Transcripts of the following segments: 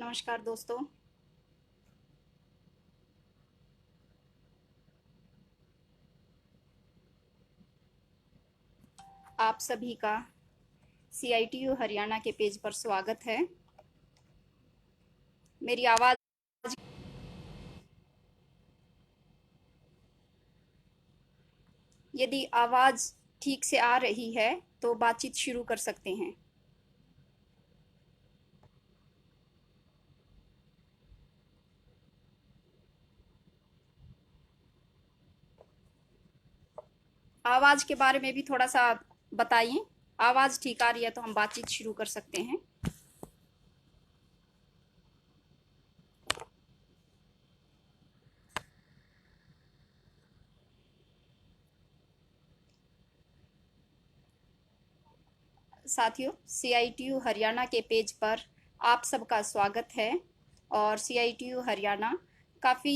नमस्कार दोस्तों। आप सभी का CITU हरियाणा के पेज पर स्वागत है। मेरी आवाज़ यदि आवाज़ ठीक से आ रही है तो बातचीत शुरू कर सकते हैं। आवाज़ के बारे में भी थोड़ा सा बताइए। आवाज़ ठीक आ रही है तो हम बातचीत शुरू कर सकते हैं। साथियों, CITU हरियाणा के पेज पर आप सबका स्वागत है। और CITU हरियाणा काफ़ी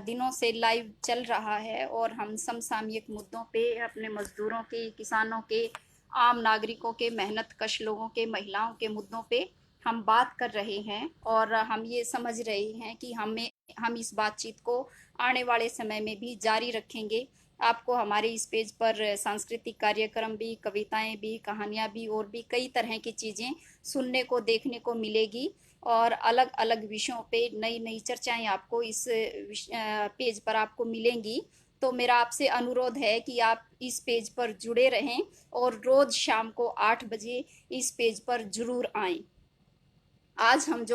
दिनों से लाइव चल रहा है और हम समसामयिक मुद्दों पे अपने मजदूरों के, किसानों के, आम नागरिकों के, मेहनत कश लोगों के, महिलाओं के मुद्दों पे हम बात कर रहे हैं। और हम ये समझ रहे हैं कि हम इस बातचीत को आने वाले समय में भी जारी रखेंगे। आपको हमारे इस पेज पर सांस्कृतिक कार्यक्रम भी, कविताएं भी, कहानियां भी और भी कई तरह की चीज़ें सुनने को, देखने को मिलेगी। और अलग अलग विषयों पे नई नई चर्चाएं आपको इस पेज पर आपको मिलेंगी। तो मेरा आपसे अनुरोध है कि आप इस पेज पर जुड़े रहें और रोज़ शाम को 8 बजे इस पेज पर जरूर आएं। आज हम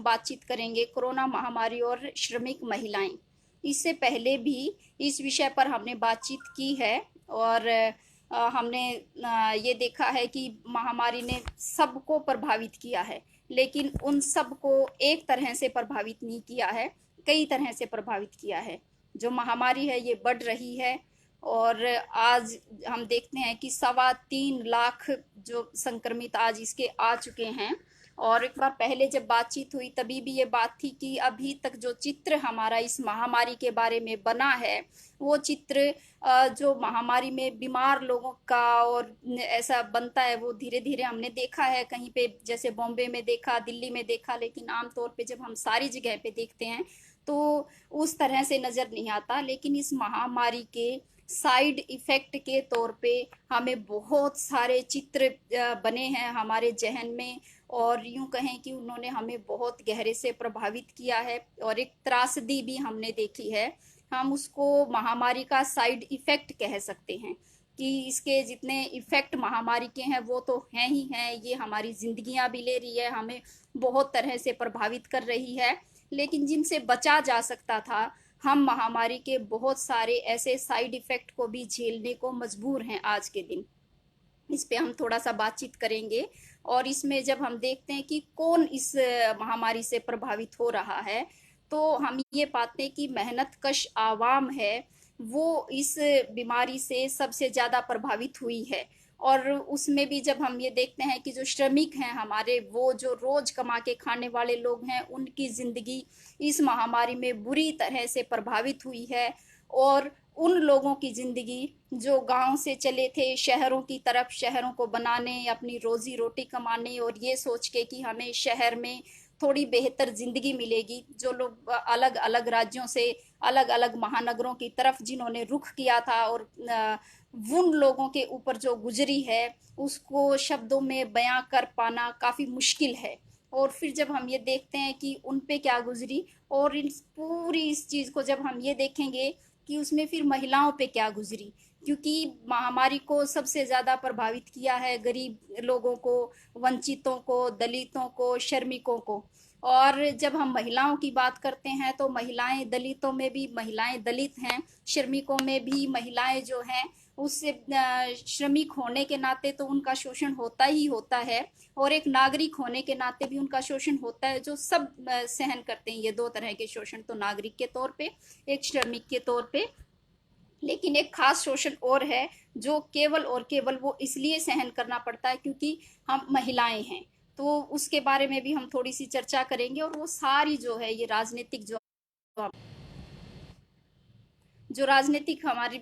बातचीत करेंगे कोरोना महामारी और श्रमिक महिलाएं। इससे पहले भी इस विषय पर हमने बातचीत की है। और हमने ये देखा है कि महामारी ने सबको प्रभावित किया है, लेकिन उन सबको एक तरह से प्रभावित नहीं किया है, कई तरह से प्रभावित किया है। जो महामारी है ये बढ़ रही है। और आज हम देखते हैं कि 3.25 लाख जो संक्रमित आज इसके आ चुके हैं। और एक बार पहले जब बातचीत हुई तभी भी ये बात थी कि अभी तक जो चित्र हमारा इस महामारी के बारे में बना है, वो चित्र जो महामारी में बीमार लोगों का और ऐसा बनता है, वो धीरे धीरे हमने देखा है कहीं पे, जैसे बॉम्बे में देखा, दिल्ली में देखा, लेकिन आमतौर पे जब हम सारी जगह पे देखते हैं तो उस तरह से नज़र नहीं आता। लेकिन इस महामारी के साइड इफ़ेक्ट के तौर पे हमें बहुत सारे चित्र बने हैं हमारे जहन में। और यूं कहें कि उन्होंने हमें बहुत गहरे से प्रभावित किया है और एक त्रासदी भी हमने देखी है। हम उसको महामारी का साइड इफ़ेक्ट कह सकते हैं कि इसके जितने इफ़ेक्ट महामारी के हैं वो तो हैं ही हैं। ये हमारी ज़िंदगियां भी ले रही है, हमें बहुत तरह से प्रभावित कर रही है। लेकिन जिनसे बचा जा सकता था, हम महामारी के बहुत सारे ऐसे साइड इफ़ेक्ट को भी झेलने को मजबूर हैं आज के दिन। इस पे हम थोड़ा सा बातचीत करेंगे। और इसमें जब हम देखते हैं कि कौन इस महामारी से प्रभावित हो रहा है, तो हम ये पाते हैं कि मेहनत कश आवाम है, वो इस बीमारी से सबसे ज़्यादा प्रभावित हुई है। और उसमें भी जब हम ये देखते हैं कि जो श्रमिक हैं हमारे, वो जो रोज कमा के खाने वाले लोग हैं, उनकी ज़िंदगी इस महामारी में बुरी तरह से प्रभावित हुई है। और उन लोगों की ज़िंदगी जो गांव से चले थे शहरों की तरफ, शहरों को बनाने, अपनी रोजी रोटी कमाने, और ये सोच के कि हमें शहर में थोड़ी बेहतर ज़िंदगी मिलेगी। जो लोग अलग अलग राज्यों से, अलग अलग महानगरों की तरफ जिन्होंने रुख किया था, और उन लोगों के ऊपर जो गुजरी है उसको शब्दों में बयां कर पाना काफ़ी मुश्किल है। और फिर जब हम ये देखते हैं कि उन पे क्या गुजरी, और इस चीज़ को जब हम ये देखेंगे कि उसमें फिर महिलाओं पे क्या गुजरी, क्योंकि महामारी को सबसे ज़्यादा प्रभावित किया है गरीब लोगों को, वंचितों को, दलितों को, श्रमिकों को। और जब हम महिलाओं की बात करते हैं तो महिलाएं, दलितों में भी महिलाएं दलित हैं, श्रमिकों में भी महिलाएं जो हैं, उससे श्रमिक होने के नाते तो उनका शोषण होता ही होता है, और एक नागरिक होने के नाते भी उनका शोषण होता है। जो सब सहन करते हैं ये दो तरह के शोषण, तो नागरिक के तौर पे, एक श्रमिक के तौर पे। लेकिन एक खास शोषण और है जो केवल और केवल वो इसलिए सहन करना पड़ता है क्योंकि हम महिलाएं हैं। तो उसके बारे में भी हम थोड़ी सी चर्चा करेंगे। और वो सारी जो है ये राजनीतिक जो राजनीतिक हमारी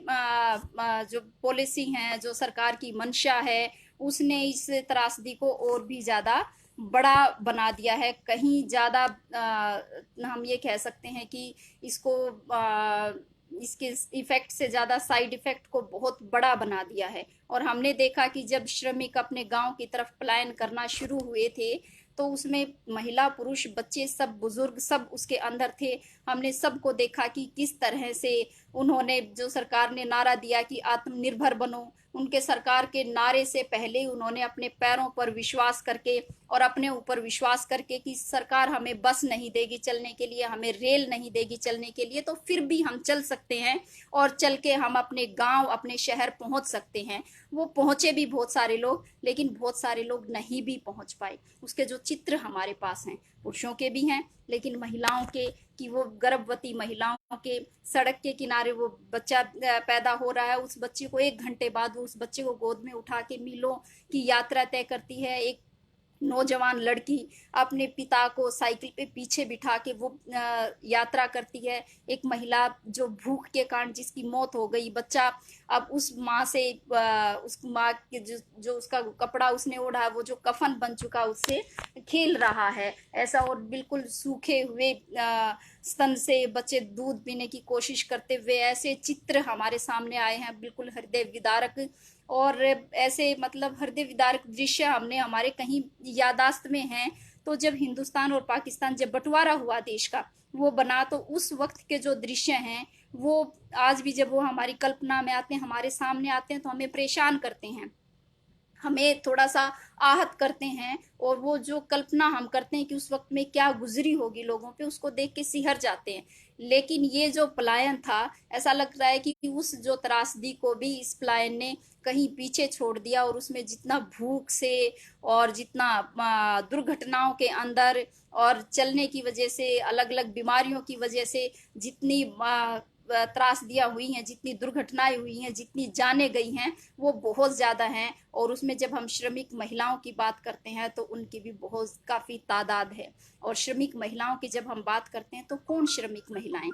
जो पॉलिसी हैं, जो सरकार की मंशा है, उसने इस त्रासदी को और भी ज़्यादा बड़ा बना दिया है, कहीं ज़्यादा हम ये कह सकते हैं कि इसको इसके इफेक्ट से ज़्यादा साइड इफेक्ट को बहुत बड़ा बना दिया है। और हमने देखा कि जब श्रमिक अपने गांव की तरफ पलायन करना शुरू हुए थे, तो उसमें महिला पुरुष बच्चे सब बुजुर्ग सब उसके अंदर थे। हमने सबको देखा कि किस तरह से उन्होंने, जो सरकार ने नारा दिया कि आत्मनिर्भर बनो, उनके सरकार के नारे से पहले उन्होंने अपने पैरों पर विश्वास करके और अपने ऊपर विश्वास करके कि सरकार हमें बस नहीं देगी चलने के लिए, हमें रेल नहीं देगी चलने के लिए, तो फिर भी हम चल सकते हैं और चल के हम अपने गांव अपने शहर पहुंच सकते हैं। वो पहुंचे भी बहुत सारे लोग, लेकिन बहुत सारे लोग नहीं भी पहुंच पाए। उसके जो चित्र हमारे पास हैं, पुरुषों के भी हैं लेकिन महिलाओं के, कि वो गर्भवती महिलाओं के सड़क के किनारे वो बच्चा पैदा हो रहा है, उस बच्चे को 1 घंटे बाद वो उस बच्चे को गोद में उठा के मीलों की यात्रा तय करती है। एक नौजवान लड़की अपने पिता को साइकिल पे पीछे बिठा के वो यात्रा करती है। एक महिला जो भूख के कारण जिसकी मौत हो गई, बच्चा अब उस माँ से उस माँ के जो उसका कपड़ा उसने ओढ़ा, वो जो कफन बन चुका उससे खेल रहा है ऐसा। और बिल्कुल सूखे हुए स्तन से बच्चे दूध पीने की कोशिश करते हुए, ऐसे चित्र हमारे सामने आए हैं बिल्कुल हृदय विदारक। और ऐसे मतलब हृदय विदारक दृश्य हमने हमारे कहीं यादाश्त में हैं। तो जब हिंदुस्तान और पाकिस्तान जब बंटवारा हुआ देश का वो बना, तो उस वक्त के जो दृश्य हैं वो आज भी जब वो हमारी कल्पना में आते हैं, हमारे सामने आते हैं, तो हमें परेशान करते हैं, हमें थोड़ा सा आहत करते हैं। और वो जो कल्पना हम करते हैं कि उस वक्त में क्या गुजरी होगी लोगों पे, उसको देख के सिहर जाते हैं। लेकिन ये जो पलायन था, ऐसा लग रहा है कि उस जो त्रासदी को भी इस पलायन ने कहीं पीछे छोड़ दिया। और उसमें जितना भूख से और जितना दुर्घटनाओं के अंदर और चलने की वजह से, अलग अलग बीमारियों की वजह से जितनी त्रासदियां हुई हैं, जितनी दुर्घटनाएं हुई हैं, जितनी जाने गई हैं, वो बहुत ज़्यादा हैं। और उसमें जब हम श्रमिक महिलाओं की बात करते हैं तो उनकी भी बहुत काफ़ी तादाद है। और श्रमिक महिलाओं की जब हम बात करते हैं तो कौन श्रमिक महिलाएं?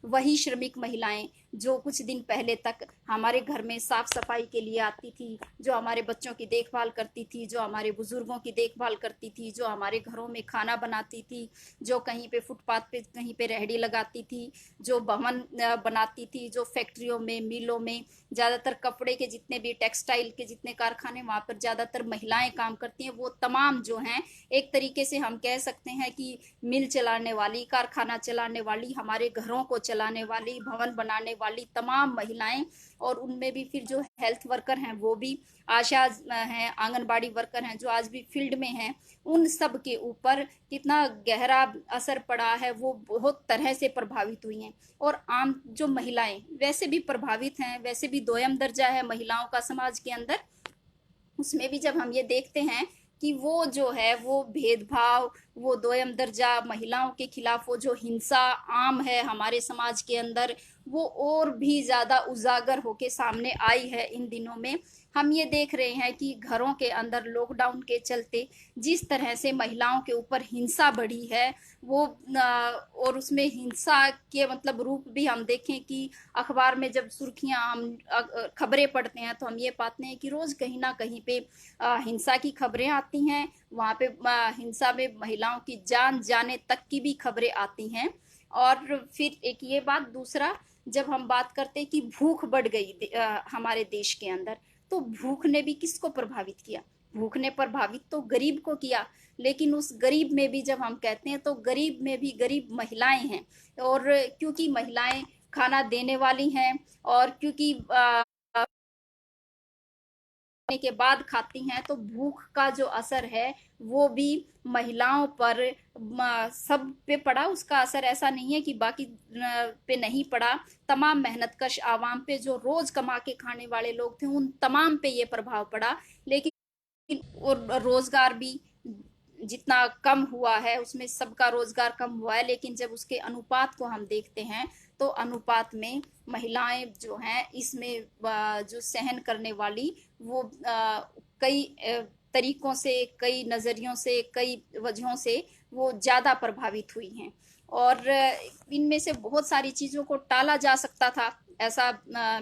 वही श्रमिक महिलाएं जो कुछ दिन पहले तक हमारे घर में साफ सफाई के लिए आती थी, जो हमारे बच्चों की देखभाल करती थी, जो हमारे बुजुर्गों की देखभाल करती थी, जो हमारे घरों में खाना बनाती थी, जो कहीं पे फुटपाथ पे कहीं पे रेहड़ी लगाती थी, जो भवन बनाती थी, जो फैक्ट्रियों में मिलों में ज़्यादातर कपड़े के जितने भी टेक्सटाइल के जितने कारखाने वहाँ पर ज़्यादातर महिलाएं काम करती हैं। वो तमाम जो हैं, एक तरीके से हम कह सकते हैं कि मिल चलाने वाली, कारखाना चलाने वाली, हमारे घरों को चलाने वाली, भवन बनाने वाली तमाम महिलाएं। और उनमें भी फिर जो हेल्थ वर्कर हैं वो भी, आशा हैं, आंगनबाड़ी वर्कर हैं जो आज भी फील्ड में हैं, उन सब के ऊपर कितना गहरा असर पड़ा है, वो बहुत तरह से प्रभावित हुई हैं। और आम जो महिलाएं वैसे भी प्रभावित हैं, वैसे भी दोयम दर्जा है महिलाओं का समाज के अंदर। उसमें भी जब हम ये देखते हैं कि वो जो है वो भेदभाव, वो दोयम दर्जा महिलाओं के खिलाफ वो जो हिंसा आम है हमारे समाज के अंदर, वो और भी ज़्यादा उजागर होके सामने आई है इन दिनों में। हम ये देख रहे हैं कि घरों के अंदर लॉकडाउन के चलते जिस तरह से महिलाओं के ऊपर हिंसा बढ़ी है, वो और उसमें हिंसा के मतलब रूप भी हम देखें कि अखबार में जब सुर्खियां हम खबरें पढ़ते हैं तो हम ये पाते हैं कि रोज़ कहीं ना कहीं पे हिंसा की खबरें आती हैं। वहाँ पे हिंसा में महिलाओं की जान जाने तक की भी खबरें आती हैं। और फिर एक ये बात, दूसरा जब हम बात करते हैं कि भूख बढ़ गई हमारे देश के अंदर, तो भूख ने भी किसको प्रभावित किया? भूख ने प्रभावित तो गरीब को किया, लेकिन उस गरीब में भी जब हम कहते हैं तो गरीब में भी गरीब महिलाएं हैं। और क्योंकि महिलाएं खाना देने वाली हैं और क्योंकि के बाद खाती हैं, तो भूख का जो असर है वो भी महिलाओं पर सब पे पड़ा। उसका असर ऐसा नहीं है कि बाकी पे नहीं पड़ा। तमाम मेहनतकश आवाम पे, जो रोज कमा के खाने वाले लोग थे, उन तमाम पे ये प्रभाव पड़ा। लेकिन और रोजगार भी जितना कम हुआ है उसमें सबका रोजगार कम हुआ है, लेकिन जब उसके अनुपात को हम देखते हैं तो अनुपात में महिलाएं जो हैं इसमें जो सहन करने वाली, वो कई तरीकों से, कई नज़रियों से, कई वजहों से वो ज़्यादा प्रभावित हुई हैं। और इनमें से बहुत सारी चीज़ों को टाला जा सकता था, ऐसा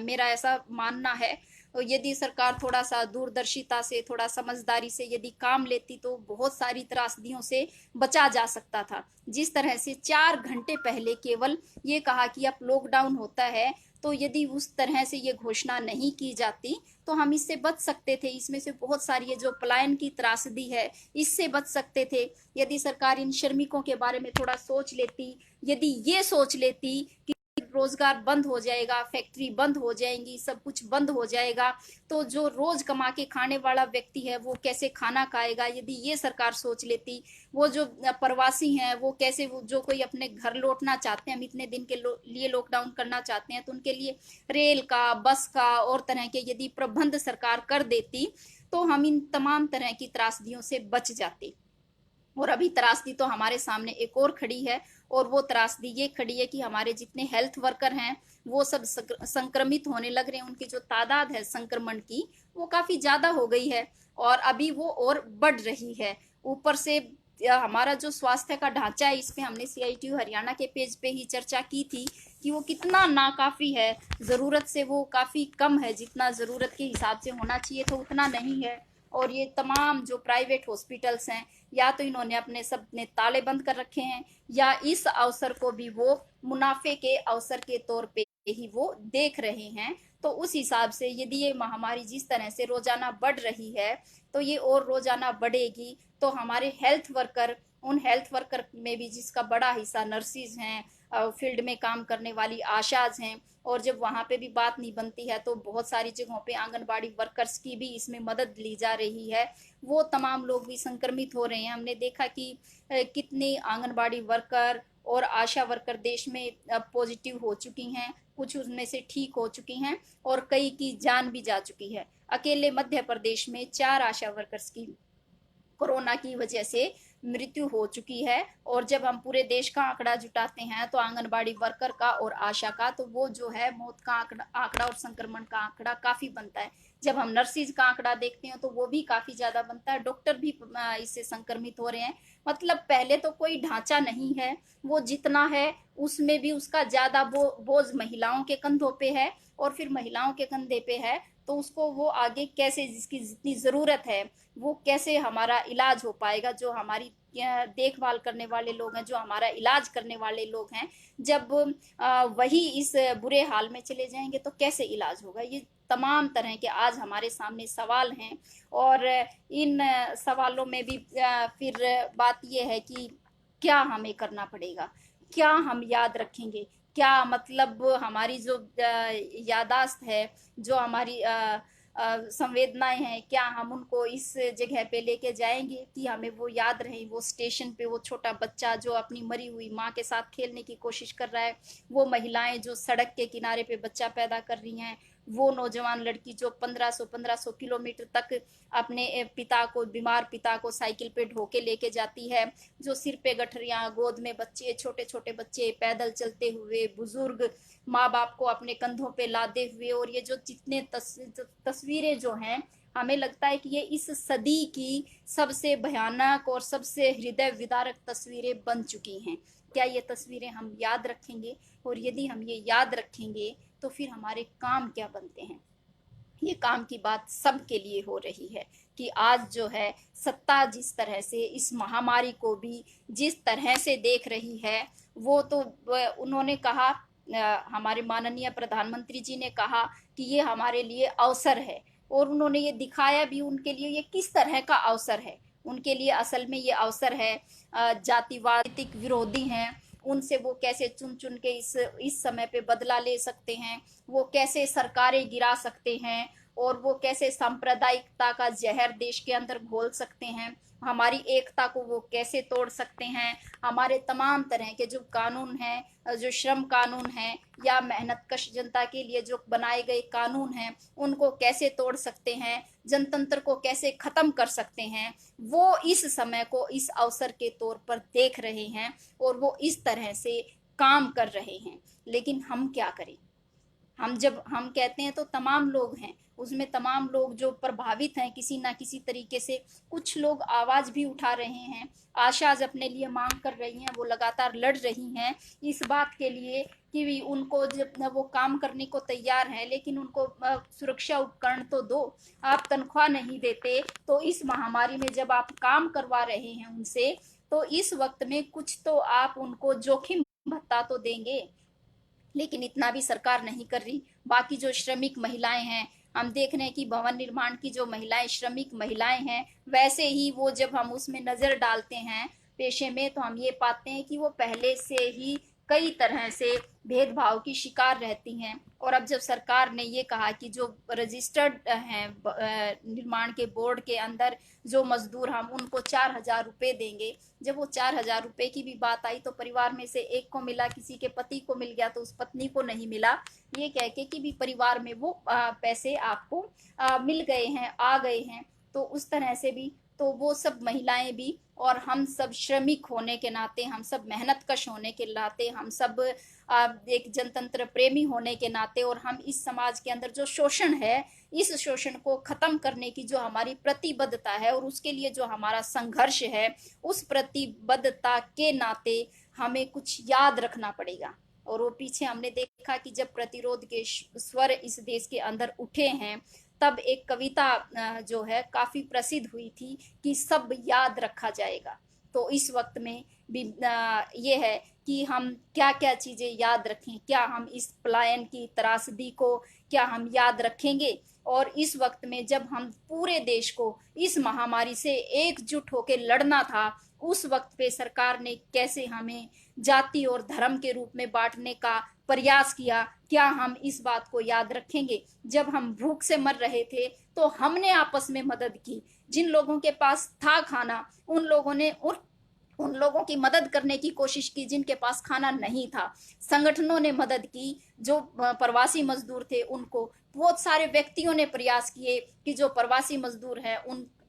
मेरा ऐसा मानना है। यदि सरकार थोड़ा सा दूरदर्शिता से, थोड़ा समझदारी से यदि काम लेती तो बहुत सारी त्रासदियों से बचा जा सकता था। जिस तरह से 4 घंटे पहले केवल ये कहा कि अब लॉकडाउन होता है, तो यदि उस तरह से ये घोषणा नहीं की जाती तो हम इससे बच सकते थे। इसमें से बहुत सारी ये जो पलायन की त्रासदी है, इससे बच सकते थे। यदि सरकार इन श्रमिकों के बारे में थोड़ा सोच लेती, यदि ये सोच लेती कि रोजगार बंद हो जाएगा, फैक्ट्री बंद हो जाएंगी, सब कुछ बंद हो जाएगा, तो जो रोज कमा के खाने वाला व्यक्ति है वो कैसे खाना खाएगा, यदि ये सरकार सोच लेती, वो जो प्रवासी हैं वो कैसे, वो जो कोई अपने घर लौटना चाहते हैं, हम इतने दिन के लिए लॉकडाउन करना चाहते हैं, तो उनके लिए रेल का, बस का और तरह के यदि प्रबंध सरकार कर देती तो हम इन तमाम तरह की त्रासदियों से बच जाते। और अभी त्रासदी तो हमारे सामने एक और खड़ी है, और वो त्रासदी ये खड़ी है कि हमारे जितने हेल्थ वर्कर हैं वो सब संक्रमित होने लग रहे हैं। उनकी जो तादाद है संक्रमण की वो काफी ज्यादा हो गई है, और अभी वो और बढ़ रही है। ऊपर से हमारा जो स्वास्थ्य का ढांचा है, इस पे हमने CITU हरियाणा के पेज पे ही चर्चा की थी कि वो कितना नाकाफी है, जरूरत से वो काफी कम है, जितना जरूरत के हिसाब से होना चाहिए तो उतना नहीं है। और ये तमाम जो प्राइवेट हॉस्पिटल्स हैं, या तो इन्होंने अपने सब ने ताले बंद कर रखे हैं, या इस अवसर को भी वो मुनाफे के अवसर के तौर पे ही वो देख रहे हैं। तो उस हिसाब से यदि ये महामारी जिस तरह से रोजाना बढ़ रही है, तो ये और रोजाना बढ़ेगी। तो हमारे हेल्थ वर्कर, उन हेल्थ वर्कर में भी जिसका बड़ा हिस्सा नर्सिस हैं, फील्ड में काम करने वाली आशाज हैं, और जब वहाँ पे भी बात नहीं बनती है तो बहुत सारी जगहों पे आंगनबाड़ी वर्कर्स की भी इसमें मदद ली जा रही है, वो तमाम लोग भी संक्रमित हो रहे हैं। हमने देखा कि कितने आंगनबाड़ी वर्कर और आशा वर्कर देश में पॉजिटिव हो चुकी हैं, कुछ उनमें से ठीक हो चुकी हैं, और कई की जान भी जा चुकी है। अकेले मध्य प्रदेश में 4 आशा वर्कर्स की कोरोना की वजह से मृत्यु हो चुकी है। और जब हम पूरे देश का आंकड़ा जुटाते हैं तो आंगनबाड़ी वर्कर का और आशा का, तो वो जो है मौत का आंकड़ा और संक्रमण का आंकड़ा काफी बनता है। जब हम नर्सिस का आंकड़ा देखते हैं तो वो भी काफी ज्यादा बनता है, डॉक्टर भी इससे संक्रमित हो रहे हैं। मतलब पहले तो कोई ढांचा नहीं है, वो जितना है उसमें भी उसका ज्यादा बोझ महिलाओं के कंधों पे है, और फिर महिलाओं के कंधे पे है तो उसको वो आगे कैसे, जिसकी जितनी जरूरत है वो कैसे हमारा इलाज हो पाएगा। जो हमारी देखभाल करने वाले लोग हैं, जो हमारा इलाज करने वाले लोग हैं, जब वही इस बुरे हाल में चले जाएंगे तो कैसे इलाज होगा। ये तमाम तरह के आज हमारे सामने सवाल हैं, और इन सवालों में भी फिर बात यह है कि क्या हमें करना पड़ेगा, क्या हम याद रखेंगे, क्या मतलब हमारी जो यादाश्त है, जो हमारी संवेदनाएं हैं, क्या हम उनको इस जगह पे लेके जाएंगे कि हमें वो याद रहे। वो स्टेशन पे वो छोटा बच्चा जो अपनी मरी हुई माँ के साथ खेलने की कोशिश कर रहा है, वो महिलाएं जो सड़क के किनारे पे बच्चा पैदा कर रही हैं, वो नौजवान लड़की जो 1500 किलोमीटर तक अपने पिता को, बीमार पिता को साइकिल पे ढोके लेके जाती है, जो सिर पे गठरियां, गोद में बच्चे, छोटे छोटे बच्चे पैदल चलते हुए, बुजुर्ग माँ बाप को अपने कंधों पे लादे हुए। और ये जो जितने तस्वीरें जो हैं, हमें लगता है कि ये इस सदी की सबसे भयानक और सबसे हृदय विदारक तस्वीरें बन चुकी हैं। क्या ये तस्वीरें हम याद रखेंगे? और यदि हम ये याद रखेंगे तो फिर हमारे काम क्या बनते हैं? ये काम की बात सबके लिए हो रही है कि आज जो है सत्ता जिस तरह से इस महामारी को भी जिस तरह से देख रही है, वो तो उन्होंने कहा, हमारे माननीय प्रधानमंत्री जी ने कहा कि ये हमारे लिए अवसर है, और उन्होंने ये दिखाया भी उनके लिए ये किस तरह का अवसर है। उनके लिए असल में ये अवसर है, जातिवादिक विरोधी हैं उनसे वो कैसे चुन चुन के इस समय पे बदला ले सकते हैं, वो कैसे सरकारें गिरा सकते हैं, और वो कैसे सांप्रदायिकता का जहर देश के अंदर घोल सकते हैं, हमारी एकता को वो कैसे तोड़ सकते हैं, हमारे तमाम तरह के जो कानून हैं, जो श्रम कानून हैं, या मेहनत कश जनता के लिए जो बनाए गए कानून हैं, उनको कैसे तोड़ सकते हैं, जनतंत्र को कैसे खत्म कर सकते हैं, वो इस समय को इस अवसर के तौर पर देख रहे हैं, और वो इस तरह से काम कर रहे हैं। लेकिन हम क्या करें? हम जब हम कहते हैं तो तमाम लोग हैं, उसमें तमाम लोग जो प्रभावित हैं किसी ना किसी तरीके से। कुछ लोग आवाज भी उठा रहे हैं, आशाज अपने लिए मांग कर रही हैं, वो लगातार लड़ रही हैं इस बात के लिए कि भी उनको जब वो काम करने को तैयार हैं, लेकिन उनको सुरक्षा उपकरण तो दो। आप तनख्वाह नहीं देते तो इस महामारी में जब आप काम करवा रहे हैं उनसे, तो इस वक्त में कुछ तो आप उनको जोखिम भत्ता तो देंगे। लेकिन इतना भी सरकार नहीं कर रही। बाकी जो श्रमिक महिलाएं हैं, हम देख रहे हैं कि भवन निर्माण की जो महिलाएं श्रमिक महिलाएं हैं, वैसे ही वो जब हम उसमें नजर डालते हैं पेशे में, तो हम ये पाते हैं कि वो पहले से ही कई तरह से भेदभाव की शिकार रहती हैं। और अब जब सरकार ने ये कहा कि जो रजिस्टर्ड हैं निर्माण के बोर्ड के अंदर जो मजदूर, हम उनको 4,000 रुपये देंगे। जब वो 4,000 रुपये की भी बात आई तो परिवार में से एक को मिला, किसी के पति को मिल गया तो उस पत्नी को नहीं मिला, ये कह के कि भी परिवार में वो पैसे आपको मिल गए हैं, आ गए हैं। तो उस तरह से भी तो वो सब महिलाएं भी और हम सब श्रमिक होने के नाते, हम सब मेहनतकश होने के नाते, हम सब एक जनतंत्र प्रेमी होने के नाते, और हम इस समाज के अंदर जो शोषण है, इस शोषण को खत्म करने की जो हमारी प्रतिबद्धता है और उसके लिए जो हमारा संघर्ष है, उस प्रतिबद्धता के नाते हमें कुछ याद रखना पड़ेगा। और वो पीछे हमने देखा कि जब प्रतिरोध के स्वर इस देश के अंदर उठे हैं, तब एक कविता जो है काफी प्रसिद्ध हुई थी कि सब याद रखा जाएगा। तो इस वक्त में भी ये है कि हम क्या क्या चीजें याद रखें, क्या हम इस पलायन की त्रासदी को क्या हम याद रखेंगे। और इस वक्त में जब हम पूरे देश को इस महामारी से एकजुट होकर लड़ना था, उस वक्त पे सरकार ने कैसे हमें जाति और धर्म के रूप में बांटने का प्रयास किया, क्या हम इस बात को याद रखेंगे। जब हम भूख से मर रहे थे तो हमने आपस में मदद की, जिन लोगों के पास था खाना उन लोगों ने उन लोगों की मदद करने की कोशिश की जिनके पास खाना नहीं था। संगठनों ने मदद की, जो प्रवासी मजदूर थे उनको, बहुत सारे व्यक्तियों ने प्रयास किए कि जो प्रवासी मजदूर हैं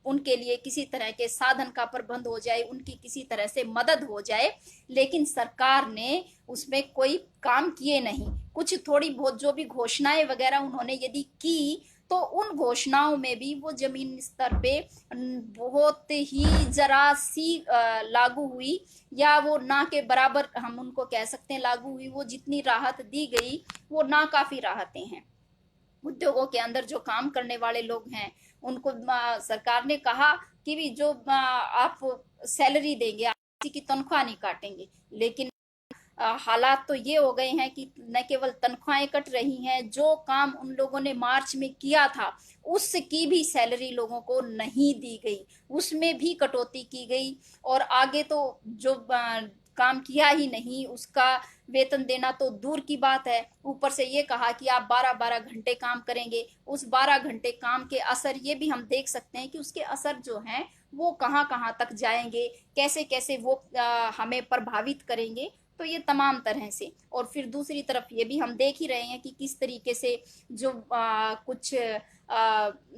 उनके लिए किसी तरह के साधन का प्रबंध हो जाए, उनकी किसी तरह से मदद हो जाए। लेकिन सरकार ने उसमें कोई काम किए नहीं। कुछ थोड़ी बहुत जो भी घोषणाएं वगैरह उन्होंने यदि की, तो उन घोषणाओं में भी वो जमीन स्तर पे बहुत ही जरा सी लागू हुई, या वो ना के बराबर हम उनको कह सकते हैं लागू हुई। वो जितनी राहत दी गई वो ना काफी राहतें हैं। उद्योगों के अंदर जो काम करने वाले लोग हैं उनको सरकार ने कहा कि भी जो आप सैलरी देंगे, आप किसी की तनख्वाह नहीं काटेंगे। लेकिन हालात तो ये हो गए हैं कि न केवल तनख्वाहें कट रही हैं, जो काम उन लोगों ने मार्च में किया था उसकी भी सैलरी लोगों को नहीं दी गई, उसमें भी कटौती की गई। और आगे तो जो काम किया ही नहीं उसका वेतन देना तो दूर की बात है, ऊपर से ये कहा कि आप 12-12 घंटे काम करेंगे। उस 12 घंटे काम के असर ये भी हम देख सकते हैं कि उसके असर जो हैं वो कहाँ कहाँ तक जाएंगे, कैसे कैसे वो हमें प्रभावित करेंगे। तो ये तमाम तरह से, और फिर दूसरी तरफ ये भी हम देख ही रहे हैं कि किस तरीके से जो कुछ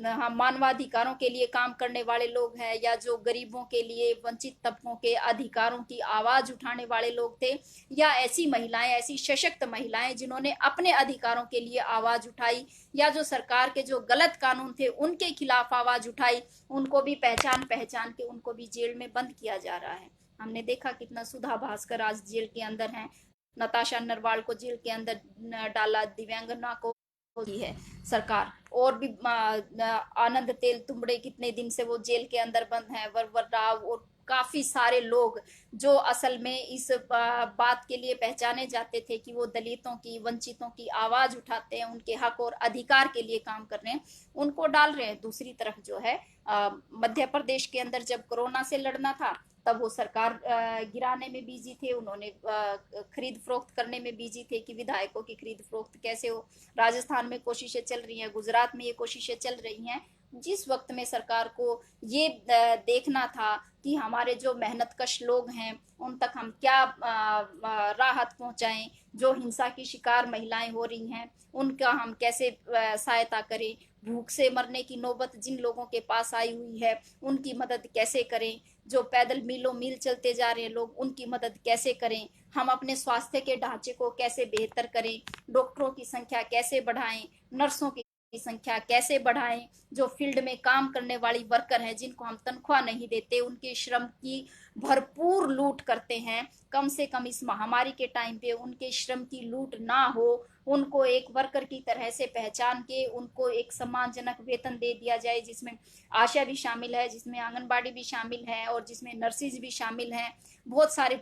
हम मानवाधिकारों के लिए काम करने वाले लोग हैं, या जो गरीबों के लिए, वंचित तबकों के अधिकारों की आवाज उठाने वाले लोग थे, या ऐसी महिलाएं, ऐसी सशक्त महिलाएं जिन्होंने अपने अधिकारों के लिए आवाज उठाई, या जो सरकार के जो गलत कानून थे उनके खिलाफ आवाज उठाई, उनको भी पहचान पहचान के उनको भी जेल में बंद किया जा रहा है। हमने देखा कितना सुधा भास्कर आज जेल के अंदर हैं, नताशा नरवाल को जेल के अंदर डाला, दिव्यांगना को की है सरकार, और भी आनंद तेल तुंबड़े कितने दिन से वो जेल के अंदर बंद हैं, वरवर राव, और काफी सारे लोग जो असल में इस बात के लिए पहचाने जाते थे कि वो दलितों की, वंचितों की आवाज उठाते हैं, उनके हक और अधिकार के लिए काम कर रहे हैं, उनको डाल रहे हैं। दूसरी तरफ जो है मध्य प्रदेश के अंदर जब कोरोना से लड़ना था तब वो सरकार गिराने में बिजी थे, उन्होंने खरीद फरोख्त करने में बिजी थे कि विधायकों की खरीद फरोख्त कैसे हो। राजस्थान में कोशिशें चल रही हैं, गुजरात में ये कोशिशें चल रही हैं। जिस वक्त में सरकार को ये देखना था कि हमारे जो मेहनतकश लोग हैं उन तक हम क्या राहत पहुंचाएं, जो हिंसा की शिकार महिलाएं हो रही हैं उनका हम कैसे सहायता करें, भूख से मरने की नौबत जिन लोगों के पास आई हुई है उनकी मदद कैसे करें, जो पैदल मीलों मील चलते जा रहे हैं लोग उनकी मदद कैसे करें, हम अपने स्वास्थ्य के ढांचे को कैसे बेहतर करें, डॉक्टरों की संख्या कैसे बढ़ाएं, नर्सों की संख्या कैसे बढ़ाएं, जो फील्ड में काम करने वाली वर्कर हैं जिनको हम तनख्वाह नहीं देते, उनके श्रम की भरपूर लूट करते हैं, कम से कम इस महामारी के टाइम पे उनके श्रम की लूट ना हो, उनको एक वर्कर की तरह से पहचान के उनको एक सम्मानजनक वेतन दे दिया जाए, जिसमें आशा भी शामिल है, जिसमें आंगनबाड़ी भी शामिल है और जिसमें नर्सिस भी शामिल हैं, बहुत सारे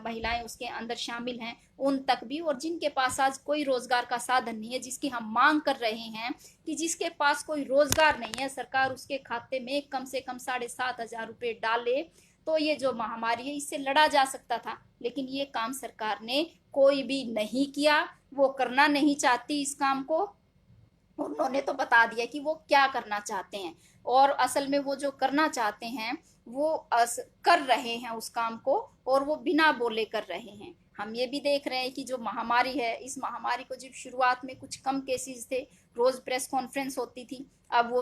महिलाएं उसके अंदर शामिल हैं, उन तक भी। और जिनके पास आज कोई रोजगार का साधन नहीं है, जिसकी हम मांग कर रहे हैं कि जिसके पास कोई रोजगार नहीं है, सरकार उसके खाते में कम से कम 7,500 रुपए डाले तो ये जो महामारी है इससे लड़ा जा सकता था। लेकिन ये काम सरकार ने कोई भी नहीं किया, वो करना नहीं चाहती इस काम को। उन्होंने तो बता दिया कि वो क्या करना चाहते हैं और असल में वो जो करना चाहते हैं वो कर रहे हैं उस काम को, और वो बिना बोले कर रहे हैं। हम ये भी देख रहे हैं कि जो महामारी है, इस महामारी को जब शुरुआत में कुछ कम केसेस थे, रोज प्रेस कॉन्फ्रेंस होती थी, अब वो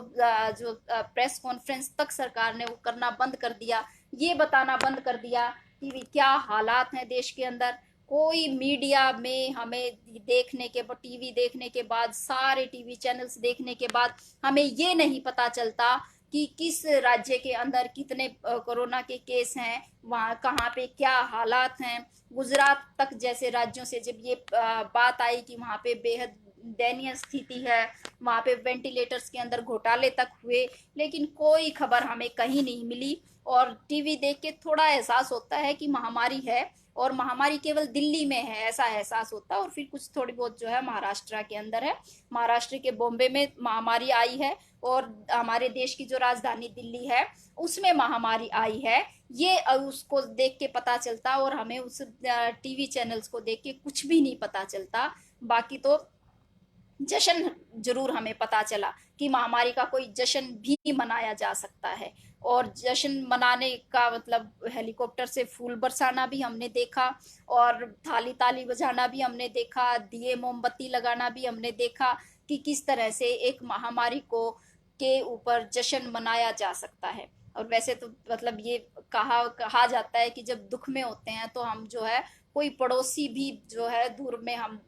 जो प्रेस कॉन्फ्रेंस तक सरकार ने वो करना बंद कर दिया, ये बताना बंद कर दिया कि क्या हालात हैं देश के अंदर। कोई मीडिया में हमें देखने के टीवी देखने के बाद, सारे टीवी चैनल्स देखने के बाद हमें ये नहीं पता चलता कि किस राज्य के अंदर कितने कोरोना के केस हैं, वहाँ कहाँ पे क्या हालात हैं। गुजरात तक जैसे राज्यों से जब ये बात आई कि वहाँ पे बेहद दयनीय स्थिति है, वहाँ पे वेंटिलेटर्स के अंदर घोटाले तक हुए, लेकिन कोई खबर हमें कहीं नहीं मिली। और टीवी देख के थोड़ा एहसास होता है कि महामारी है और महामारी केवल दिल्ली में है, ऐसा एहसास होता है। और फिर कुछ थोड़ी बहुत जो है महाराष्ट्र के अंदर है, महाराष्ट्र के बॉम्बे में महामारी आई है और हमारे देश की जो राजधानी दिल्ली है उसमें महामारी आई है, ये उसको देख के पता चलता। और हमें उस टीवी चैनल्स को देख के कुछ भी नहीं पता चलता। बाकी तो जश्न जरूर हमें पता चला कि महामारी का कोई जश्न भी मनाया जा सकता है, और जश्न मनाने का मतलब हेलीकॉप्टर से फूल बरसाना भी हमने देखा, और थाली ताली बजाना भी हमने देखा, दिए मोमबत्ती लगाना भी हमने देखा कि किस तरह से एक महामारी को के ऊपर जश्न मनाया जा सकता है। और वैसे तो मतलब ये कहा जाता है कि जब दुख में होते हैं तो हम जो है, कोई पड़ोसी भी जो है दूर में, हम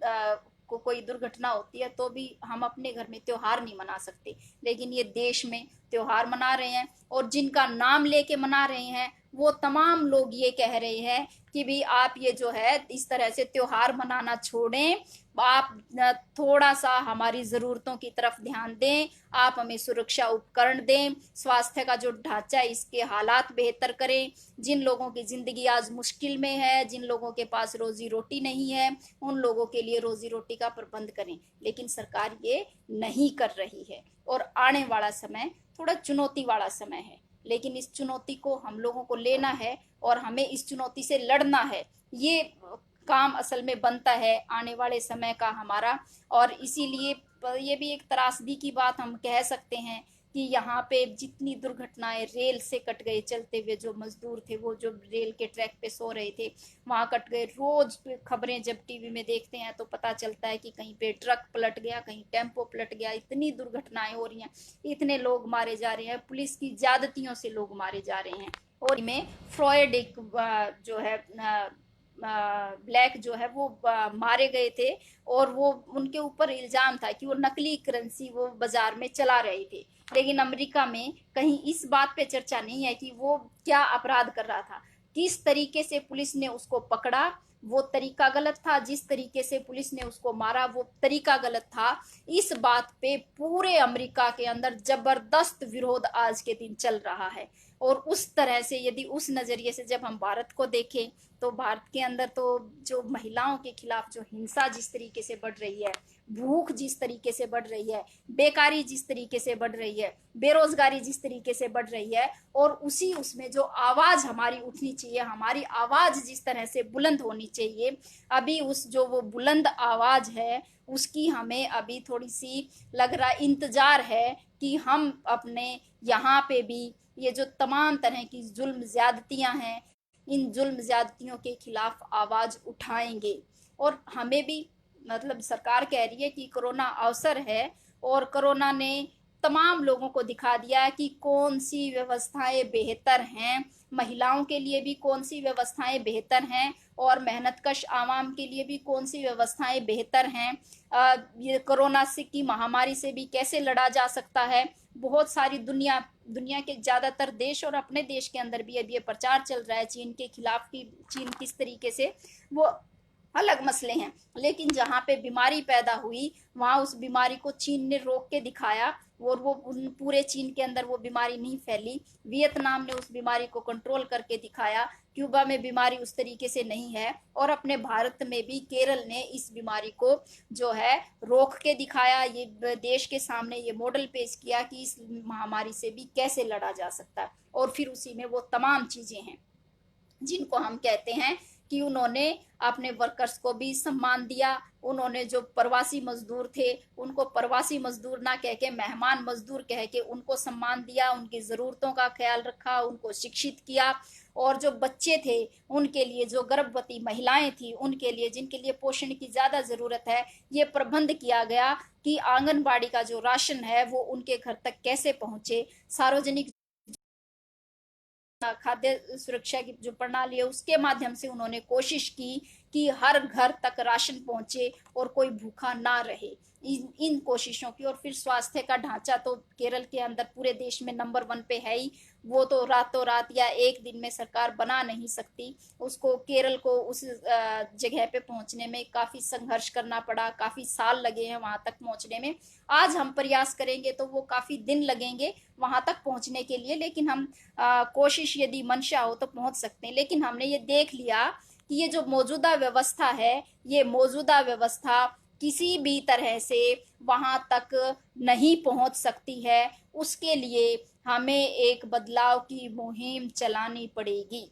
को कोई दुर्घटना होती है तो भी हम अपने घर में त्योहार नहीं मना सकते, लेकिन ये देश में त्योहार मना रहे हैं। और जिनका नाम लेके मना रहे हैं वो तमाम लोग ये कह रहे हैं कि भी आप ये जो है इस तरह से त्योहार मनाना छोड़ें, आप थोड़ा सा हमारी ज़रूरतों की तरफ ध्यान दें, आप हमें सुरक्षा उपकरण दें, स्वास्थ्य का जो ढांचा है इसके हालात बेहतर करें। जिन लोगों की ज़िंदगी आज मुश्किल में है, जिन लोगों के पास रोजी रोटी नहीं है, उन लोगों के लिए रोजी रोटी का प्रबंध करें। लेकिन सरकार ये नहीं कर रही है और आने वाला समय थोड़ा चुनौती वाला समय है, लेकिन इस चुनौती को हम लोगों को लेना है और हमें इस चुनौती से लड़ना है। ये काम असल में बनता है आने वाले समय का हमारा। और इसीलिए ये भी एक त्रासदी की बात हम कह सकते हैं कि यहाँ पे जितनी दुर्घटनाएं, रेल से कट गए, चलते हुए जो मजदूर थे वो जो रेल के ट्रैक पे सो रहे थे वहां कट गए। रोज खबरें जब टीवी में देखते हैं तो पता चलता है कि कहीं पे ट्रक पलट गया, कहीं टेम्पो पलट गया, इतनी दुर्घटनाएं हो रही हैं, इतने लोग मारे जा रहे हैं, पुलिस की ज्यादतियों से लोग मारे जा रहे हैं। और इनमें फ्रॉयड एक जो है ब्लैक जो है वो मारे गए थे, और वो उनके ऊपर इल्जाम था कि वो नकली करेंसी वो बाजार में चला रहे थे। लेकिन अमेरिका में कहीं इस बात पे चर्चा नहीं है कि वो क्या अपराध कर रहा था, किस तरीके से पुलिस ने उसको पकड़ा वो तरीका गलत था, जिस तरीके से पुलिस ने उसको मारा वो तरीका गलत था। इस बात पे पूरे अमेरिका के अंदर जबरदस्त विरोध आज के दिन चल रहा है। और उस तरह से यदि उस नजरिए से जब हम भारत को देखें तो भारत के अंदर तो जो महिलाओं के खिलाफ जो हिंसा जिस तरीके से बढ़ रही है, भूख जिस तरीके से बढ़ रही है, बेकारी जिस तरीके से बढ़ रही है, बेरोजगारी जिस तरीके से बढ़ रही है, और उसी उसमें जो आवाज हमारी उठनी चाहिए, हमारी आवाज जिस तरह से बुलंद होनी चाहिए, अभी उस जो वो बुलंद आवाज है उसकी हमें अभी थोड़ी सी लग रहा इंतजार है कि हम अपने यहाँ पे भी ये जो तमाम तरह की जुल्म ज्यादतियां हैं, इन जुल्म ज्यादतियों के खिलाफ आवाज उठाएंगे। और हमें भी मतलब सरकार कह रही है कि कोरोना अवसर है और कोरोना ने तमाम लोगों को दिखा दिया कि कौन सी व्यवस्थाएं बेहतर हैं, महिलाओं के लिए भी कौन सी व्यवस्थाएं बेहतर हैं और मेहनतकश आवाम के लिए भी कौन सी व्यवस्थाएं बेहतर हैं। ये कोरोना से की महामारी से भी कैसे लड़ा जा सकता है। बहुत सारी दुनिया दुनिया के ज़्यादातर देश और अपने देश के अंदर भी अब ये प्रचार चल रहा है चीन के खिलाफ कि चीन किस तरीके से, वो अलग मसले हैं। लेकिन जहाँ पे बीमारी पैदा हुई वहाँ उस बीमारी को चीन ने रोक के दिखाया और वो पूरे चीन के अंदर वो बीमारी नहीं फैली। वियतनाम ने उस बीमारी को कंट्रोल करके दिखाया। क्यूबा में बीमारी उस तरीके से नहीं है और अपने भारत में भी केरल ने इस बीमारी को जो है रोक के दिखाया। ये देश के सामने ये मॉडल पेश किया कि इस महामारी से भी कैसे लड़ा जा सकता है। और फिर उसी में वो तमाम चीजें हैं जिनको हम कहते हैं कि उन्होंने अपने वर्कर्स को भी सम्मान दिया। उन्होंने जो प्रवासी मजदूर थे उनको प्रवासी मजदूर ना कह के मेहमान मजदूर कह के उनको सम्मान दिया, उनकी ज़रूरतों का ख्याल रखा, उनको शिक्षित किया। और जो बच्चे थे उनके लिए, जो गर्भवती महिलाएं थी उनके लिए, जिनके लिए पोषण की ज़्यादा ज़रूरत है, ये प्रबंध किया गया कि आंगनबाड़ी का जो राशन है वो उनके घर तक कैसे पहुंचे। सार्वजनिक खाद्य सुरक्षा की जो प्रणाली है उसके माध्यम से उन्होंने कोशिश की कि हर घर तक राशन पहुंचे और कोई भूखा ना रहे। इन कोशिशों की, और फिर स्वास्थ्य का ढांचा तो केरल के अंदर पूरे देश में नंबर 1 पे है ही। वो तो रातों रात या एक दिन में सरकार बना नहीं सकती। उसको, केरल को उस जगह पे पहुंचने में काफी संघर्ष करना पड़ा, काफी साल लगे हैं वहां तक पहुंचने में। आज हम प्रयास करेंगे तो वो काफी दिन लगेंगे वहां तक पहुंचने के लिए, लेकिन हम कोशिश, यदि मंशा हो तो पहुंच सकते हैं। लेकिन हमने ये देख लिया कि ये जो मौजूदा व्यवस्था है, ये मौजूदा व्यवस्था किसी भी तरह से वहां तक नहीं पहुंच सकती है। उसके लिए हमें एक बदलाव की मुहिम चलानी पड़ेगी।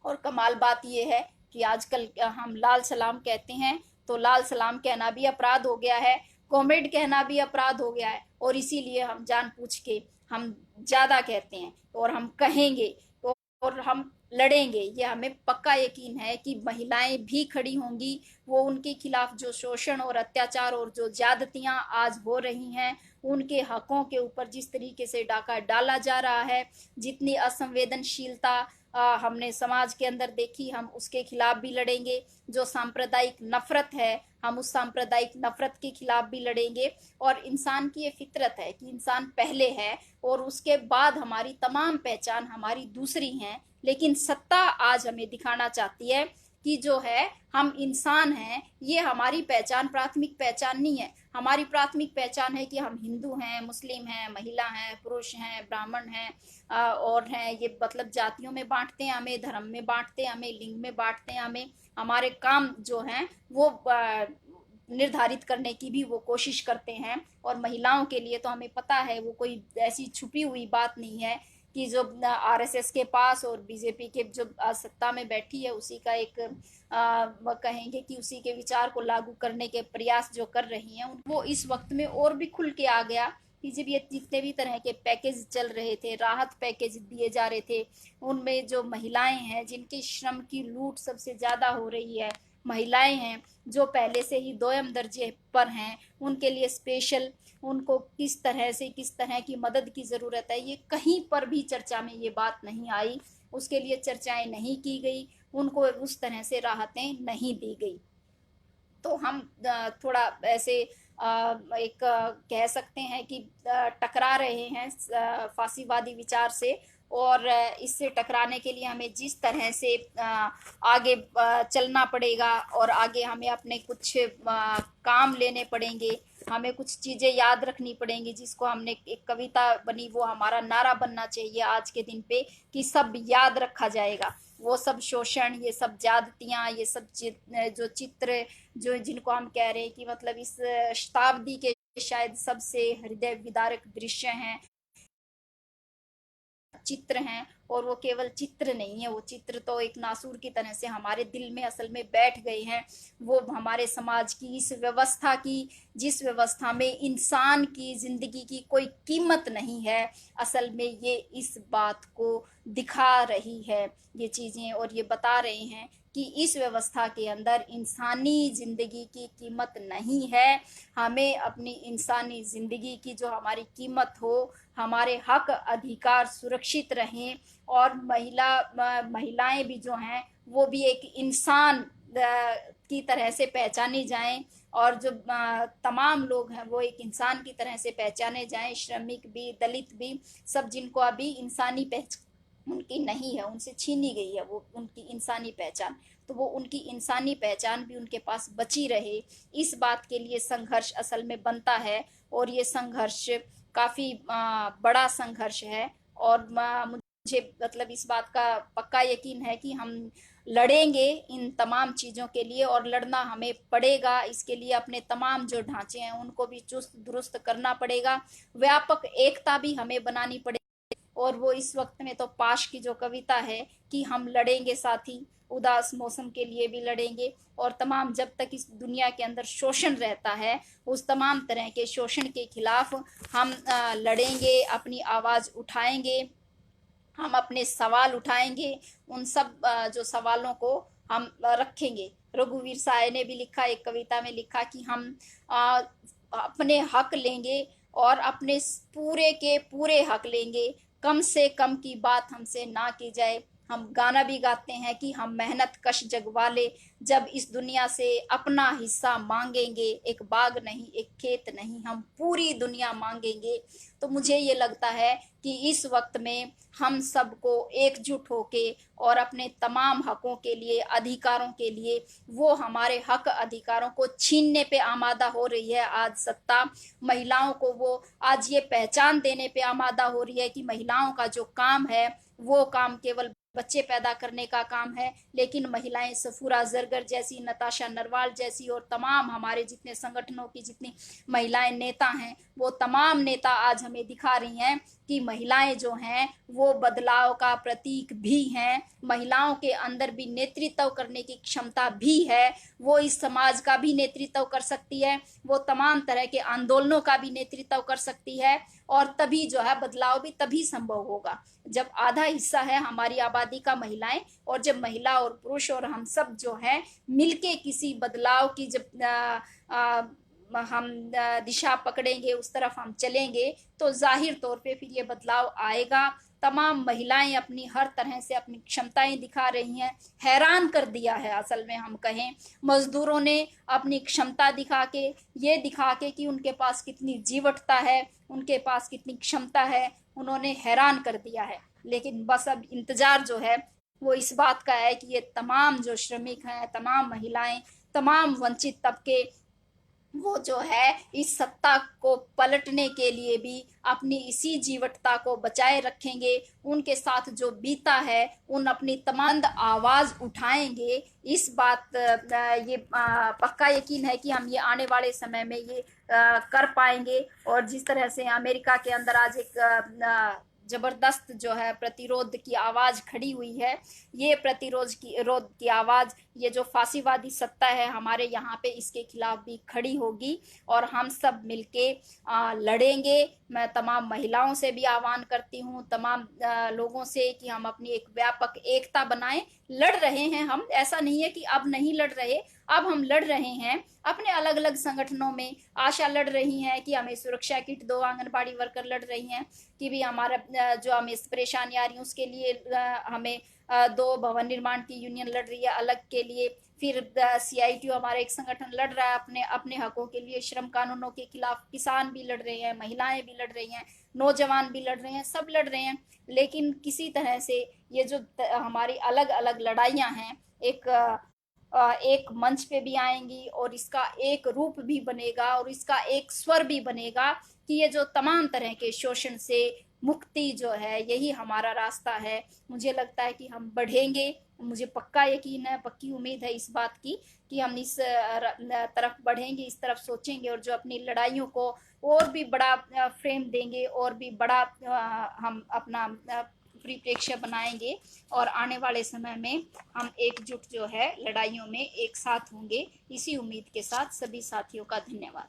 और कमाल बात यह है कि आजकल हम लाल सलाम कहते हैं तो लाल सलाम कहना भी अपराध हो गया है, कॉमरेड कहना भी अपराध हो गया है। और इसीलिए हम जानबूझ के हम ज्यादा कहते हैं और हम कहेंगे और हम लड़ेंगे। ये हमें पक्का यकीन है कि महिलाएं भी खड़ी होंगी। वो उनके खिलाफ जो शोषण और अत्याचार और जो ज्यादतियां आज हो रही हैं, उनके हकों के ऊपर जिस तरीके से डाका डाला जा रहा है, जितनी असंवेदनशीलता हमने समाज के अंदर देखी, हम उसके खिलाफ भी लड़ेंगे। जो सांप्रदायिक नफरत है, हम उस सांप्रदायिक नफरत के खिलाफ भी लड़ेंगे। और इंसान की ये फितरत है कि इंसान पहले है और उसके बाद हमारी तमाम पहचान हमारी दूसरी हैं। लेकिन सत्ता आज हमें दिखाना चाहती है कि जो है हम इंसान हैं, ये हमारी पहचान, प्राथमिक पहचान नहीं है। हमारी प्राथमिक पहचान है कि हम हिंदू हैं, मुस्लिम हैं, महिला हैं, पुरुष हैं, ब्राह्मण हैं और हैं। ये मतलब जातियों में बांटते हैं हमें, धर्म में बांटते हैं हमें, लिंग में बांटते हैं हमें। हमारे काम जो हैं वो निर्धारित करने की भी वो कोशिश करते हैं। और महिलाओं के लिए तो हमें पता है वो कोई ऐसी छुपी हुई बात नहीं है कि जो आरएसएस के पास और बीजेपी के जो सत्ता में बैठी है उसी का एक कहेंगे कि उसी के विचार को लागू करने के प्रयास जो कर रही हैं, वो इस वक्त में और भी खुल के आ गया कि जब ये जितने भी तरह के पैकेज चल रहे थे, राहत पैकेज दिए जा रहे थे, उनमें जो महिलाएं हैं जिनके श्रम की लूट सबसे ज्यादा हो रही है, महिलाएं हैं जो पहले से ही दोयम दर्जे पर हैं, उनके लिए स्पेशल, उनको किस तरह से, किस तरह की मदद की ज़रूरत है, ये कहीं पर भी चर्चा में ये बात नहीं आई। उसके लिए चर्चाएं नहीं की गई, उनको उस तरह से राहतें नहीं दी गई। तो हम थोड़ा ऐसे एक कह सकते हैं कि टकरा रहे हैं फासीवादी विचार से। और इससे टकराने के लिए हमें जिस तरह से आगे चलना पड़ेगा और आगे हमें अपने कुछ काम लेने पड़ेंगे, हमें कुछ चीज़ें याद रखनी पड़ेंगी। जिसको हमने, एक कविता बनी, वो हमारा नारा बनना चाहिए आज के दिन पे कि सब याद रखा जाएगा। वो सब शोषण, ये सब ज्यादतियाँ, ये सब जो चित्र जो जिनको हम कह रहे हैं कि मतलब इस शताब्दी के शायद सबसे हृदय विदारक दृश्य हैं, चित्र हैं, और वो केवल चित्र नहीं है, वो चित्र तो एक नासूर की तरह से हमारे दिल में असल में बैठ गए हैं। वो हमारे समाज की इस व्यवस्था की, जिस व्यवस्था में इंसान की जिंदगी की कोई कीमत नहीं है, असल में ये इस बात को दिखा रही है ये चीजें, और ये बता रहे हैं कि इस व्यवस्था के अंदर इंसानी जिंदगी की कीमत नहीं है। हमें अपनी इंसानी जिंदगी की जो हमारी कीमत हो, हमारे हक अधिकार सुरक्षित रहें, और महिलाएं भी जो हैं वो भी एक इंसान की तरह से पहचानी जाएं, और जो तमाम लोग हैं वो एक इंसान की तरह से पहचाने जाएं, श्रमिक भी, दलित भी, सब जिनको अभी इंसानी पहचान उनकी नहीं है, उनसे छीनी गई है वो उनकी इंसानी पहचान, तो वो उनकी इंसानी पहचान भी उनके पास बची रहे, इस बात के लिए संघर्ष असल में बनता है। और ये संघर्ष काफी बड़ा संघर्ष है, और मुझे मतलब इस बात का पक्का यकीन है कि हम लड़ेंगे इन तमाम चीजों के लिए, और लड़ना हमें पड़ेगा। इसके लिए अपने तमाम जो ढांचे हैं उनको भी चुस्त दुरुस्त करना पड़ेगा, व्यापक एकता भी हमें बनानी पड़ेगी। और वो इस वक्त में तो पाश की जो कविता है कि हम लड़ेंगे साथी, उदास मौसम के लिए भी लड़ेंगे, और तमाम जब तक इस दुनिया के अंदर शोषण रहता है उस तमाम तरह के शोषण के खिलाफ हम लड़ेंगे, अपनी आवाज उठाएंगे, हम अपने सवाल उठाएंगे, उन सब जो सवालों को हम रखेंगे। रघुवीर साय ने भी लिखा, एक कविता में लिखा कि हम अपने हक लेंगे, और अपने पूरे के पूरे हक लेंगे, कम से कम की बात हमसे ना की जाए। हम गाना भी गाते हैं कि हम मेहनत कश जग वाले, जब इस दुनिया से अपना हिस्सा मांगेंगे, एक बाग नहीं एक खेत नहीं, हम पूरी दुनिया मांगेंगे। तो मुझे ये लगता है कि इस वक्त में हम सबको एकजुट होके और अपने तमाम हकों के लिए, अधिकारों के लिए, वो हमारे हक अधिकारों को छीनने पे आमादा हो रही है आज सत्ता, महिलाओं को वो आज ये पहचान देने पे आमादा हो रही है कि महिलाओं का जो काम है वो काम केवल बच्चे पैदा करने का काम है। लेकिन महिलाएं सफूरा जरगर जैसी, नताशा नरवाल जैसी, और तमाम हमारे जितने संगठनों की जितनी महिलाएं नेता हैं, वो तमाम नेता आज हमें दिखा रही हैं कि महिलाएं जो हैं वो बदलाव का प्रतीक भी हैं, महिलाओं के अंदर भी नेतृत्व करने की क्षमता भी है, वो इस समाज का भी नेतृत्व कर सकती है, वो तमाम तरह के आंदोलनों का भी नेतृत्व कर सकती है, और तभी जो है बदलाव भी तभी संभव होगा जब आधा हिस्सा है हमारी आबादी का महिलाएं, और जब महिला और पुरुष और हम सब जो है मिलके किसी बदलाव की जब हम दिशा पकड़ेंगे, उस तरफ हम चलेंगे, तो जाहिर तौर पे फिर ये बदलाव आएगा। तमाम महिलाएं अपनी हर तरह से अपनी क्षमताएं दिखा रही हैं, हैरान कर दिया है असल में हम कहें, मजदूरों ने अपनी क्षमता दिखा के, ये दिखा के कि उनके पास कितनी जीवटता है, उनके पास कितनी क्षमता है, उन्होंने हैरान कर दिया है। लेकिन बस अब इंतजार जो है वो इस बात का है कि ये तमाम जो श्रमिक हैं, तमाम महिलाएं, तमाम वंचित तबके, वो जो है इस सत्ता को पलटने के लिए भी अपनी इसी जीवटता को बचाए रखेंगे, उनके साथ जो बीता है उन अपनी तमंद आवाज उठाएंगे। इस बात ये पक्का यकीन है कि हम ये आने वाले समय में ये कर पाएंगे। और जिस तरह से अमेरिका के अंदर आज एक जबरदस्त जो है प्रतिरोध की आवाज खड़ी हुई है, ये रोध की आवाज, ये जो फांसीवादी सत्ता है हमारे यहाँ पे, इसके खिलाफ भी खड़ी होगी, और हम सब मिलके लड़ेंगे। मैं तमाम महिलाओं से भी आह्वान करती हूँ, तमाम लोगों से, कि हम अपनी एक व्यापक एकता बनाएं। लड़ रहे हैं हम, ऐसा नहीं है कि अब नहीं लड़ रहे, अब हम लड़ रहे हैं अपने अलग अलग संगठनों में। आशा लड़ रही हैं कि हमें सुरक्षा किट दो, आंगनबाड़ी वर्कर लड़ रही हैं कि भी हमारा जो हमें परेशानी आ रही है उसके लिए हमें दो, भवन निर्माण की यूनियन लड़ रही है अलग के लिए, फिर CITU हमारा एक संगठन लड़ रहा है अपने अपने हकों के लिए, श्रम कानूनों के खिलाफ किसान भी लड़ रहे हैं, महिलाएं भी लड़ रही हैं, नौजवान भी लड़ रहे हैं, सब लड़ रहे हैं। लेकिन किसी तरह से ये जो हमारी अलग अलग लड़ाइयां हैं एक मंच पे भी आएंगी, और इसका एक रूप भी बनेगा, और इसका एक स्वर भी बनेगा कि ये जो तमाम तरह के शोषण से मुक्ति जो है यही हमारा रास्ता है। मुझे लगता है कि हम बढ़ेंगे, मुझे पक्का यकीन है, पक्की उम्मीद है इस बात की कि हम इस तरफ बढ़ेंगे, इस तरफ सोचेंगे, और जो अपनी लड़ाइयों को और भी बड़ा फ्रेम देंगे, और भी बड़ा हम अपना परिप्रेक्ष्य बनाएंगे और आने वाले समय में हम एकजुट जो है लड़ाइयों में एक साथ होंगे। इसी उम्मीद के साथ सभी साथियों का धन्यवाद।